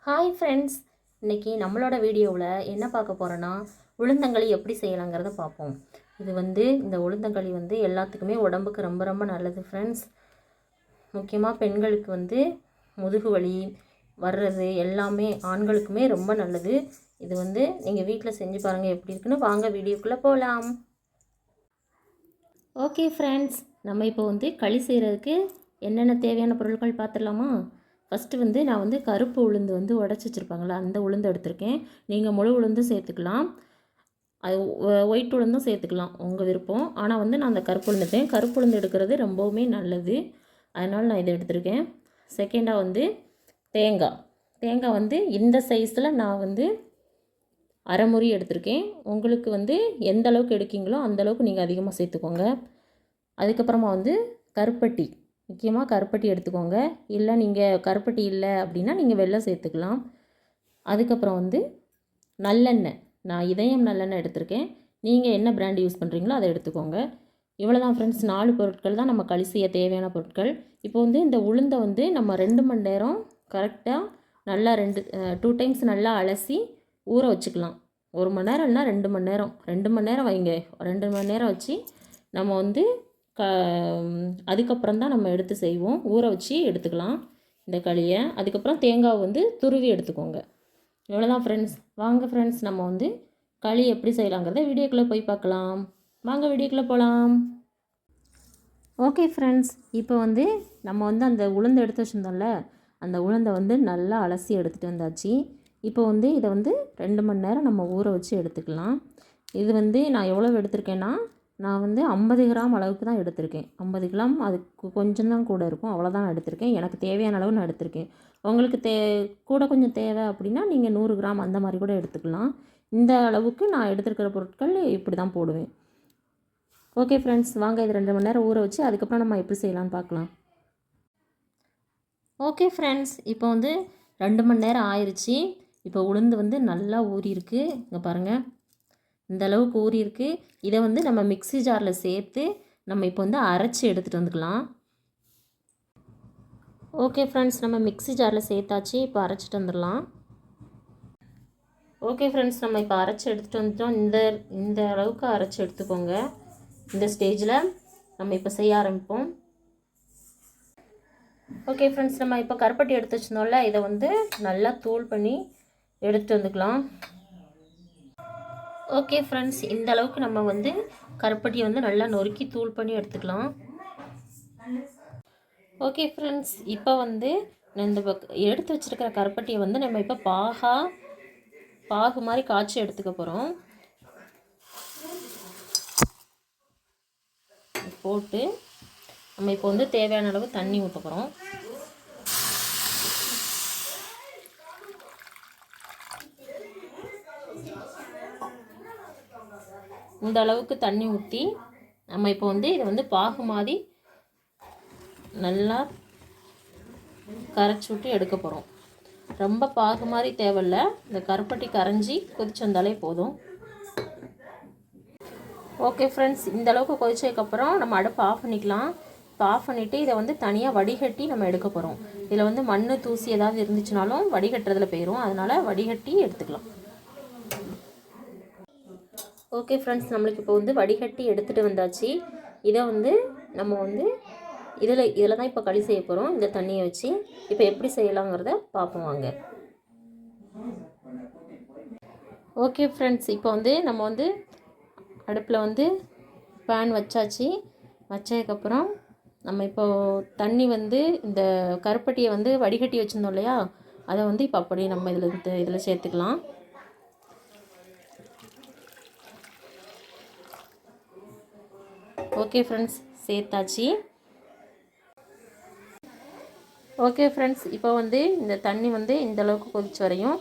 Hi friends, இன்றைக்கி நம்மளோட வீடியோவில் என்ன பார்க்க போகிறோன்னா உளுந்தங்களி எப்படி செய்யலாங்கிறத பார்ப்போம். இந்த உளுந்தங்களி எல்லாத்துக்குமே உடம்புக்கு ரொம்ப ரொம்ப நல்லது ஃப்ரெண்ட்ஸ். முக்கியமாக பெண்களுக்கு முதுகு வலி வர்றது எல்லாமே ஆண்களுக்குமே ரொம்ப நல்லது. இது நீங்கள் வீட்டில் செஞ்சு பாருங்கள் எப்படி இருக்குன்னு. வாங்க வீடியோக்குள்ளே போகலாம். ஓகே ஃப்ரெண்ட்ஸ், நம்ம இப்போ களி செய்கிறதுக்கு என்னென்ன தேவையான பொருட்கள் பார்த்துடலாமா? ஃபஸ்ட்டு நான் கருப்பு உளுந்து உடச்சி வச்சுருப்பாங்களா, அந்த உளுந்து எடுத்திருக்கேன். நீங்கள் முழு உளுந்தும் சேர்த்துக்கலாம், அது ஒயிட் உளுந்தும் சேர்த்துக்கலாம், உங்கள் விருப்பம். ஆனால் நான் அந்த கருப்பு உளுந்துட்டேன். கருப்பு உளுந்து எடுக்கிறது ரொம்பவுமே நல்லது, அதனால் நான் இதை எடுத்திருக்கேன். செகண்டாக தேங்காய் இந்த சைஸில் நான் அரை முறி எடுத்திருக்கேன். உங்களுக்கு எந்த அளவுக்கு எடுக்கீங்களோ அந்தளவுக்கு நீங்கள் அதிகமாக சேர்த்துக்கோங்க. அதுக்கப்புறமா கருப்பட்டி, முக்கியமாக கருப்பட்டி எடுத்துக்கோங்க. இல்லை நீங்கள் கருப்பட்டி இல்லை அப்படின்னா நீங்கள் வெல்லம் சேர்த்துக்கலாம். அதுக்கப்புறம் நல்லெண்ணெய், நான் இதயம் நல்லெண்ணெய் எடுத்திருக்கேன். நீங்கள் என்ன பிராண்ட் யூஸ் பண்ணுறீங்களோ அதை எடுத்துக்கோங்க. இவ்வளோ தான் ஃப்ரெண்ட்ஸ், 4 பொருட்கள் தான் நம்ம களி செய்ய தேவையான பொருட்கள். இப்போ இந்த உளுந்தை நம்ம 2 மணி நேரம் கரெக்டாக நல்லா 2 டைம்ஸ் நல்லா அலசி ஊற வச்சுக்கலாம். 1 மணி நேரம் இல்லைனா 2 மணி நேரம், 2 மணி நேரம் வைங்க. 2 மணி நேரம் வச்சு நம்ம அதுக்கப்புறம் தான் நம்ம எடுத்து செய்வோம். ஊற வச்சு எடுத்துக்கலாம் இந்த களியை. அதுக்கப்புறம் தேங்காய் துருவி எடுத்துக்கோங்க. இவ்வளோதான் ஃப்ரெண்ட்ஸ். வாங்க ஃப்ரெண்ட்ஸ், நம்ம களி எப்படி செய்யலாங்கிறத வீடியோக்குள்ளே போய் பார்க்கலாம். வாங்க வீடியோக்குள்ளே போகலாம். ஓகே ஃப்ரெண்ட்ஸ், இப்போ நம்ம அந்த உளுந்து எடுத்து வச்சுருந்தோம்ல, அந்த உளுந்தை நல்லா அலசி எடுத்துகிட்டு வந்தாச்சு. இப்போ இதை 2 மணி நேரம் நம்ம ஊற வச்சு எடுத்துக்கலாம். இது நான் எவ்வளோ எடுத்திருக்கேன்னா, நான் 50 கிராம் அளவுக்கு தான் எடுத்திருக்கேன். 50 கிராம், அதுக்கு கொஞ்சம் தான் கூட இருக்கும், அவ்வளோதான் நான் எடுத்திருக்கேன். எனக்கு தேவையான அளவு நான் எடுத்திருக்கேன். உங்களுக்கு கூட கொஞ்சம் தேவை அப்படின்னா நீங்கள் 100 கிராம் அந்த மாதிரி கூட எடுத்துக்கலாம். இந்த அளவுக்கு நான் எடுத்துருக்கிற பொருட்கள் இப்படி தான் போடுவேன். ஓகே ஃப்ரெண்ட்ஸ், வாங்க இது 2 மணி நேரம் ஊற வச்சு அதுக்கப்புறம் நம்ம எப்படி செய்யலான்னு பார்க்கலாம். ஓகே ஃப்ரெண்ட்ஸ், இப்போ 2 மணி நேரம் ஆயிடுச்சு. இப்போ உளுந்து நல்லா ஊறியிருக்கு. இங்கே பாருங்கள், இந்த அளவுக்கு ஊறியிருக்கு. இதை நம்ம மிக்ஸி ஜாரில் சேர்த்து நம்ம இப்போ அரைச்சி எடுத்துகிட்டு வந்துக்கலாம். ஓகே ஃப்ரெண்ட்ஸ், நம்ம மிக்ஸி ஜாரில் சேர்த்தாச்சு. இப்போ அரைச்சிட்டு வந்துடலாம். ஓகே ஃப்ரெண்ட்ஸ், நம்ம இப்போ அரைச்சி எடுத்துகிட்டு வந்துட்டோம். இந்த அளவுக்கு அரைச்சி எடுத்துக்கோங்க. இந்த ஸ்டேஜில் நம்ம இப்போ செய்ய ஆரம்பிப்போம். ஓகே ஃப்ரெண்ட்ஸ், நம்ம இப்போ கருப்பட்டி எடுத்து வச்சிருந்தோம்ல, இதை நல்லா தூள் பண்ணி எடுத்துகிட்டு வந்துக்கலாம். ஓகே ஃப்ரெண்ட்ஸ், இந்த அளவுக்கு நம்ம கருப்பட்டியை நல்லா நொறுக்கி தூள் பண்ணி எடுத்துக்கலாம். ஓகே ஃப்ரெண்ட்ஸ், இப்போ இந்த எடுத்து வச்சுருக்கிற கருப்பட்டியை நம்ம இப்போ பாகு மாதிரி காய்ச்சி எடுத்துக்க போகிறோம். போட்டு நம்ம இப்போ தேவையான அளவு தண்ணி ஊற்ற போகிறோம். இந்த அளவுக்கு தண்ணி ஊற்றி நம்ம இப்போ இதை பாகு மாதிரி நல்லா கரைச்சி விட்டு எடுக்க போகிறோம். ரொம்ப பாகு மாதிரி தேவையில்ல, இந்த கருப்பட்டி கரைஞ்சி கொதிச்சு வந்தாலே போதும். ஓகே ஃப்ரெண்ட்ஸ், இந்த அளவுக்கு கொதிச்சதுக்கப்புறம் நம்ம அடுப்பு ஆஃப் பண்ணிக்கலாம். இப்போ ஆஃப் பண்ணிவிட்டு இதை தனியாக வடிகட்டி நம்ம எடுக்க போகிறோம். இதில் மண் தூசி ஏதாவது இருந்துச்சுனாலும் வடிகட்டுறதுல போயிடும், அதனால் வடிகட்டி எடுத்துக்கலாம். ஓகே ஃப்ரெண்ட்ஸ், நம்மளுக்கு இப்போ வடிகட்டி எடுத்துகிட்டு வந்தாச்சு. இதை நம்ம இதில் தான் இப்போ களி செய்ய போகிறோம். இந்த தண்ணியை வச்சு இப்போ எப்படி செய்யலாங்கிறத பார்ப்போம் வாங்க. ஓகே ஃப்ரெண்ட்ஸ், இப்போ நம்ம அடுப்பில் பேன் வச்சாச்சு. வச்சதுக்கப்புறம் நம்ம இப்போது தண்ணி இந்த கருப்பட்டியை வடிகட்டி வச்சுருந்தோம் இல்லையா, அதை இப்போ அப்படியே நம்ம இதில் சேர்த்துக்கலாம். ஓகே ஃப்ரெண்ட்ஸ், சேர்த்தாச்சு. ஓகே ஃப்ரெண்ட்ஸ், இப்போ இந்த தண்ணி இந்த அளவுக்கு கொதிச்சு வரையும்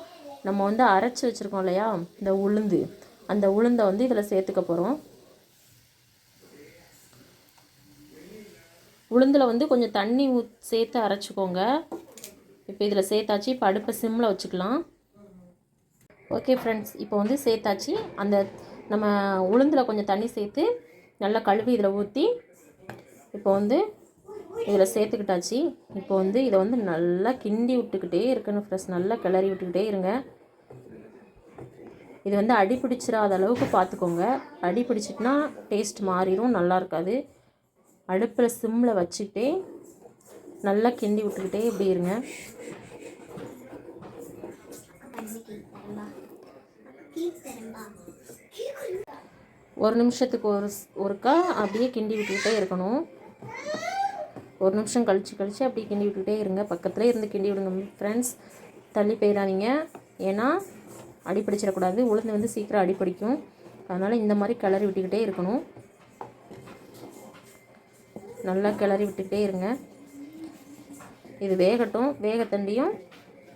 நம்ம அரைச்சி வச்சுருக்கோம் இல்லையா இந்த உளுந்து, அந்த உளுந்தை இதில் சேர்த்துக்க போகிறோம். உளுந்தில் கொஞ்சம் தண்ணி சேர்த்து அரைச்சிக்கோங்க. இப்போ இதில் சேர்த்தாச்சு. இப்போ அடுப்பை சிம்மில் வச்சுக்கலாம். ஓகே ஃப்ரெண்ட்ஸ், இப்போ சேர்த்தாச்சு. அந்த நம்ம உளுந்தில் கொஞ்சம் தண்ணி சேர்த்து நல்லா கழுவி இதில் ஊற்றி இப்போ இதில் சேர்த்துக்கிட்டாச்சு. இப்போ வந்து இதை வந்து நல்லா கிண்டி விட்டுக்கிட்டே இருக்கணும் ஃப்ரெண்ட்ஸ். நல்லா கிளறி விட்டுக்கிட்டே இருங்க. இது வந்து அடி பிடிச்சிடாத அளவுக்கு பார்த்துக்கோங்க. அடி பிடிச்சிட்டுனா டேஸ்ட் மாறிடும், நல்லா இருக்காது. அடுப்பில் சிம்மில் வச்சுக்கிட்டே நல்லா கிண்டி விட்டுக்கிட்டே இப்படி இருங்க. ஒரு நிமிஷத்துக்கு ஒருக்கா அப்படியே கிண்டி விட்டுக்கிட்டே இருக்கணும். ஒரு நிமிஷம் கழித்து அப்படியே கிண்டி விட்டுக்கிட்டே இருங்க. பக்கத்துலேயே இருந்து கிண்டி விடுங்க ஃப்ரெண்ட்ஸ். தள்ளி போயிடாதீங்க, ஏன்னா அடிப்பிடிச்சிடக்கூடாது. உளுந்து வந்து சீக்கிரம் அடிப்பிடிக்கும். அதனால் இந்த மாதிரி கிளறி விட்டுக்கிட்டே இருக்கணும். நல்லா கிளறி விட்டுக்கிட்டே இருங்க. இது வேகட்டும். வேகத்தண்டியும்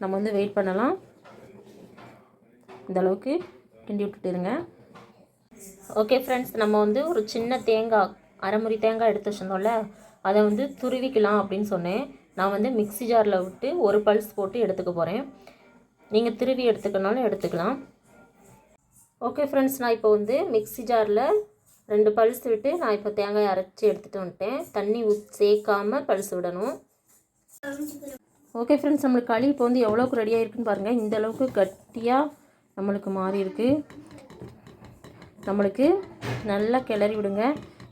நம்ம வந்து வெயிட் பண்ணலாம். இந்த அளவுக்கு கிண்டி விட்டுட்டு இருங்க. ஓகே ஃப்ரெண்ட்ஸ், நம்ம வந்து ஒரு சின்ன தேங்காய், அரைமுறி தேங்காய் எடுத்து வச்சுருந்தோம்ல, அதை வந்து துருவிக்கலாம் அப்படின்னு சொன்னேன். நான் வந்து மிக்ஸி ஜாரில் விட்டு ஒரு பல்ஸ் போட்டு எடுத்துக்க போகிறேன். நீங்கள் துருவி எடுத்துக்கனாலும் எடுத்துக்கலாம். ஓகே ஃப்ரெண்ட்ஸ், நான் இப்போ வந்து மிக்ஸி ஜாரில் 2 பல்ஸ் விட்டு நான் இப்போ தேங்காயை அரைச்சி எடுத்துகிட்டு வந்துட்டேன். தண்ணி சேர்க்காமல் பல்ஸ் விடணும். ஓகே ஃப்ரெண்ட்ஸ், நம்மளுக்கு களி இப்போ வந்து எவ்வளோக்கு ரெடியாக இருக்குன்னு பாருங்கள். இந்த அளவுக்கு கட்டியாக நம்மளுக்கு மாறி இருக்குது. நம்மளுக்கு நல்லா கிளறி விடுங்க.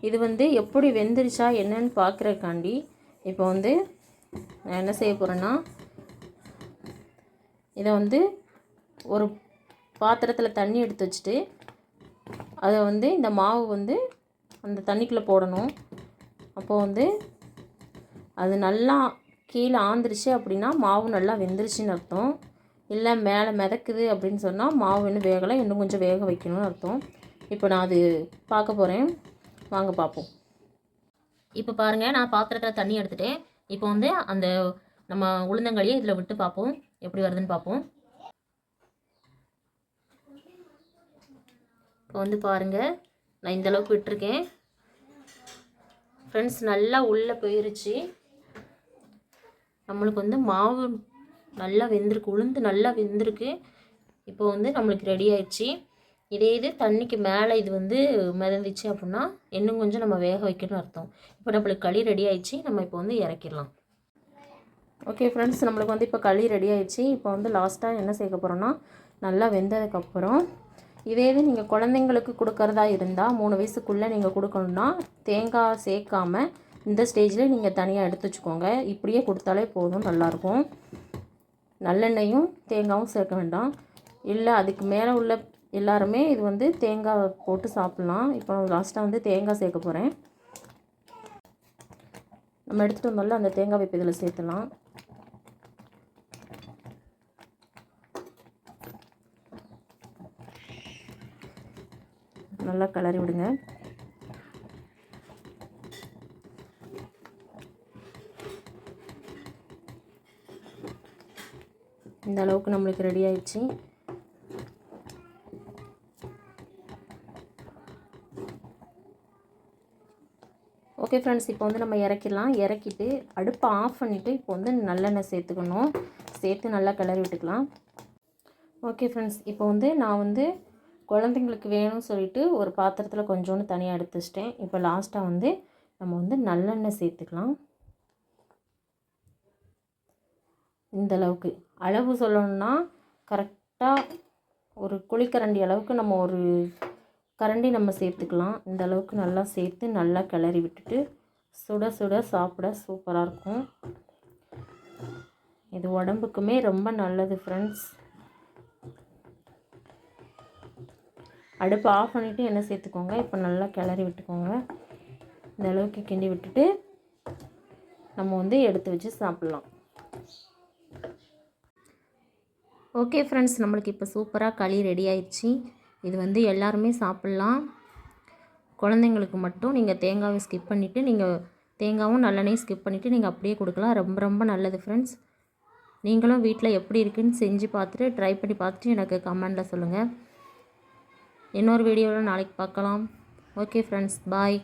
இது வந்து எப்படி வெந்துருச்சா என்னன்னு பார்க்குறக்காண்டி இப்போ வந்து நான் என்ன செய்ய போகிறேன்னா, இதை வந்து ஒரு பாத்திரத்தில் தண்ணி எடுத்து வச்சுட்டு அதை வந்து இந்த மாவு வந்து அந்த தண்ணிக்குள்ளே போடணும். அப்போது வந்து அது நல்லா கீழே ஆந்துருச்சு அப்படின்னா மாவு நல்லா வெந்துருச்சுன்னு அர்த்தம். இல்லை மேலே மிதக்குது அப்படின்னு சொன்னால் மாவு இன்னும் வேகலை, இன்னும் கொஞ்சம் வேக வைக்கணும்னு அர்த்தம். இப்போ நான் அது பார்க்க போகிறேன், வாங்க பார்ப்போம். இப்போ பாருங்கள், நான் பாத்திரத்தில் தண்ணி எடுத்துகிட்டேன். இப்போ வந்து அந்த நம்ம உளுந்தங்களியை இதில் விட்டு பார்ப்போம், எப்படி வருதுன்னு பார்ப்போம். இப்போ வந்து பாருங்கள், நான் இந்தளவுக்கு விட்டுருக்கேன் ஃப்ரெண்ட்ஸ். நல்லா உள்ளே போயிருச்சு. நம்மளுக்கு வந்து மாவு நல்லா வெந்திருக்கு, உளுந்து நல்லா வெந்திருக்கு. இப்போ வந்து நம்மளுக்கு ரெடி ஆயிடுச்சு. இதே இது தண்ணிக்கு மேலே இது வந்து மிதந்துச்சு அப்படின்னா இன்னும் கொஞ்சம் நம்ம வேக வைக்கணும்னு அர்த்தம். இப்போ நம்மளுக்கு களி ரெடி ஆயிடுச்சு. நம்ம இப்போ வந்து இறக்கிடலாம். ஓகே ஃப்ரெண்ட்ஸ், நம்மளுக்கு வந்து இப்போ களி ரெடி ஆயிடுச்சு. இப்போ வந்து லாஸ்ட்டாக என்ன சேர்க்க போகிறோன்னா, நல்லா வெந்ததுக்கப்புறம் இதே இது நீங்கள் குழந்தைங்களுக்கு கொடுக்கறதா இருந்தால் 3 வயசுக்குள்ளே நீங்கள் கொடுக்கணுன்னா தேங்காய் சேர்க்காமல் இந்த ஸ்டேஜில் நீங்கள் தனியாக எடுத்து வச்சுக்கோங்க. இப்படியே கொடுத்தாலே போதும், நல்லாயிருக்கும். நல்லெண்ணெயும் தேங்காயும் சேர்க்க வேண்டாம். இல்லை அதுக்கு மேலே உள்ள எல்லாருமே இது வந்து தேங்காய் போட்டு சாப்பிட்லாம். இப்போ லாஸ்ட்டாக வந்து தேங்காய் சேர்க்க போகிறேன். நம்ம எடுத்துகிட்டு வந்தோம்ல அந்த தேங்காய் வைப்பு இதில் சேர்த்துலாம். நல்லா கிளறி விடுங்க. இந்த அளவுக்கு நம்மளுக்கு ரெடி ஆயிடுச்சு. ஓகே ஃப்ரெண்ட்ஸ், இப்போ வந்து நம்ம இறக்கிடலாம். இறக்கிட்டு அடுப்பை ஆஃப் பண்ணிவிட்டு இப்போ வந்து நல்லெண்ணெய் சேர்த்துக்கணும். சேர்த்து நல்லா கிளறி விட்டுக்கலாம். ஓகே ஃப்ரெண்ட்ஸ், இப்போ வந்து நான் வந்து குழந்தைங்களுக்கு வேணும்னு சொல்லிட்டு ஒரு பாத்திரத்தில் கொஞ்சோண்டு தனியாக எடுத்து வச்சிட்டேன். இப்போ லாஸ்ட்டாக வந்து நம்ம வந்து நல்லெண்ணெய் சேர்த்துக்கலாம். இந்த அளவுக்கு அளவு சொல்லணும்னா கரெக்டாக ஒரு குழிக்கரண்டி அளவுக்கு நம்ம ஒரு கரண்டி நம்ம சேர்த்துக்கலாம். இந்த அளவுக்கு நல்லா சேர்த்து நல்லா கிளறி விட்டுட்டு சுட சுட சாப்பிட சூப்பராக இருக்கும். இது உடம்புக்குமே ரொம்ப நல்லது ஃப்ரெண்ட்ஸ். அடுப்பு ஆஃப் பண்ணிவிட்டு எண்ணெய் சேர்த்துக்கோங்க. இப்போ நல்லா கிளறி விட்டுக்கோங்க. இந்த அளவுக்கு கிண்டி விட்டுட்டு நம்ம வந்து எடுத்து வச்சு சாப்பிட்லாம். ஓகே ஃப்ரெண்ட்ஸ், நம்மளுக்கு இப்போ சூப்பராக களி ரெடி ஆயிடுச்சு. இது வந்து எல்லாருமே சாப்பிட்லாம். குழந்தைங்களுக்கு மட்டும் நீங்கள் தேங்காவை ஸ்கிப் பண்ணிவிட்டு நீங்கள் தேங்காவும் நல்லெண்ணையும் ஸ்கிப் பண்ணிவிட்டு நீங்கள் அப்படியே கொடுக்கலாம். ரொம்ப ரொம்ப நல்லது ஃப்ரெண்ட்ஸ். நீங்களும் வீட்டில் எப்படி இருக்குன்னு செஞ்சு பார்த்துட்டு ட்ரை பண்ணி பார்த்துட்டு எனக்கு கமெண்டில் சொல்லுங்கள். இன்னொரு வீடியோவில் நாளைக்கு பார்க்கலாம். ஓகே ஃப்ரெண்ட்ஸ், பாய்.